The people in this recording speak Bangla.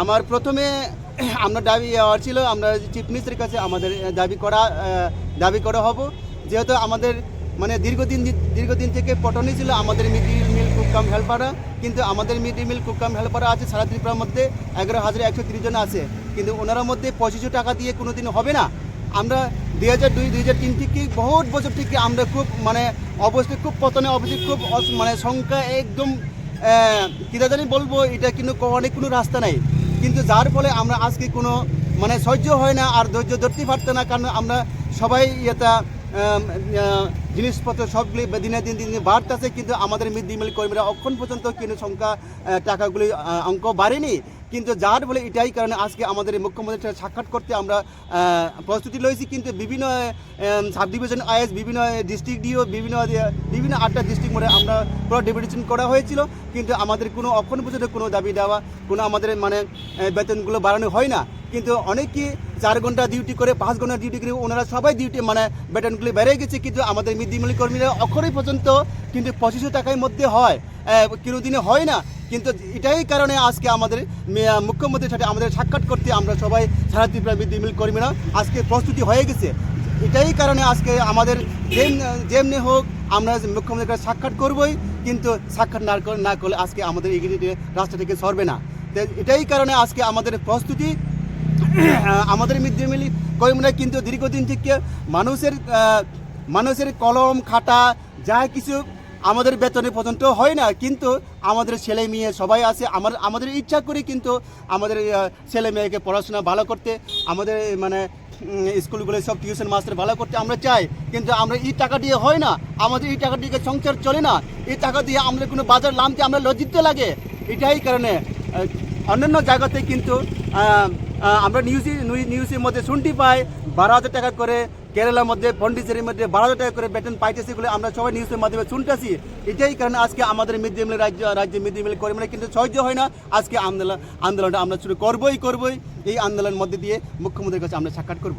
আমার প্রথমে আমরা দাবি ছিল, আমরা চিফ মিনিস্টারের কাছে আমাদের দাবি করা হব, যেহেতু আমাদের মানে দীর্ঘদিন থেকে পটনি ছিল আমাদের mid day meal cook cum হেল্পাররা, কিন্তু আমাদের mid day meal cook cum হেল্পাররা আছে সারা ত্রিপুরার মধ্যে 11,130 জন আছে, কিন্তু ওনার মধ্যে 2500 টাকা দিয়ে কোনো দিন হবে না। আমরা 2002-2003 থেকে বহুত বছর থেকে আমরা খুব মানে অবশ্যই খুব পতনে অবশ্যই খুব মানে সংখ্যা একদম কী জানি বলবো, এটা কিন্তু অনেক কোনো রাস্তা নাই, কিন্তু যার ফলে আমরা আজকে কোনো মানে সহ্য হয় না আর ধৈর্য ধরতে পারতে না, কারণ আমরা সবাই এটা জিনিসপত্র সবগুলি দিনে দিনে বাড়তেছে, কিন্তু আমাদের মিড ডে মিল কর্মীরা এখন পর্যন্ত কিন্তু সংখ্যা টাকাগুলি অঙ্ক বাড়েনি, কিন্তু যার ফলে এটাই কারণে আজকে আমাদের মুখ্যমন্ত্রীর সাথে সাক্ষাৎ করতে আমরা প্রস্তুতি লয়েছি, কিন্তু বিভিন্ন সাব ডিভিশন আইএস, বিভিন্ন ডিস্ট্রিক্ট ডিও, বিভিন্ন 8টা ডিস্ট্রিক্ট মোড়ে আমরা পুরো ডেপুটেশন করা হয়েছিল, কিন্তু আমাদের কোনো এখন পর্যন্ত কোনো দাবি দেওয়া, কোনো আমাদের মানে বেতনগুলো বাড়ানো হয় না, কিন্তু অনেকেই 4 ঘন্টা ডিউটি করে 5 ঘন্টা ডিউটি করে ওনারা সবাই ডিউটি মানে বেতনগুলি বেড়ে গেছে, কিন্তু আমাদের মিড ডে মিল কর্মীরা অক্ষরই পর্যন্ত কিন্তু 2500 টাকার মধ্যে হয়, কোনো দিনে হয় না, কিন্তু এটাই কারণে আজকে আমাদের মুখ্যমন্ত্রীর সাথে আমাদের সাক্ষাৎ করতে আমরা সবাই সারা ত্রিপুরা মিড ডে মিল কর্মীরা আজকে প্রস্তুতি হয়ে গেছে। এটাই কারণে আজকে আমাদের যেমনি হোক আমরা মুখ্যমন্ত্রীর কাছে সাক্ষাৎ করবই, কিন্তু সাক্ষাৎ না করলে আজকে আমাদের এগিয়ে রাস্তা থেকে সরবে না। এটাই কারণে আজকে আমাদের প্রস্তুতি। আমাদের মিড ডে মিল কর্মীরা কিন্তু দীর্ঘদিন থেকে মানুষের কলম খাতা যা কিছু আমাদের বেতনে পর্যন্ত হয় না, কিন্তু আমাদের ছেলে মেয়ে সবাই আছে, আমাদের ইচ্ছা করি কিন্তু আমাদের ছেলে মেয়েকে পড়াশোনা ভালো করতে, আমাদের মানে স্কুলগুলো সব টিউশন মাস্টার ভালো করতে আমরা চাই, কিন্তু আমরা এই টাকা দিয়ে হয় না, আমাদের এই টাকা দিয়ে সংসার চলে না, এই টাকা দিয়ে আমরা কোনো বাজার নামতে আমরা লজ্জিত লাগে। এটাই কারণে অন্যান্য জায়গাতে কিন্তু আমরা নিউজের মধ্যে শুনতে পাই 12,000 টাকা করে, কেরালার মধ্যে পন্ডিচেরির মধ্যে 12,000 টাকা করে বেতন পাইতেছে বলে আমরা সবাই নিউজের মাধ্যমে শুনতেছি। এটাই কারণে আজকে আমাদের মিড ডে মিল রাজ্যে মিড ডে মিল কর্মীরা কিন্তু সহ্য হয় না, আজকে আন্দোলনটা আমরা শুরু করবই। এই আন্দোলনের মধ্যে দিয়ে মুখ্যমন্ত্রীর কাছে আমরা সাক্ষাৎ করব।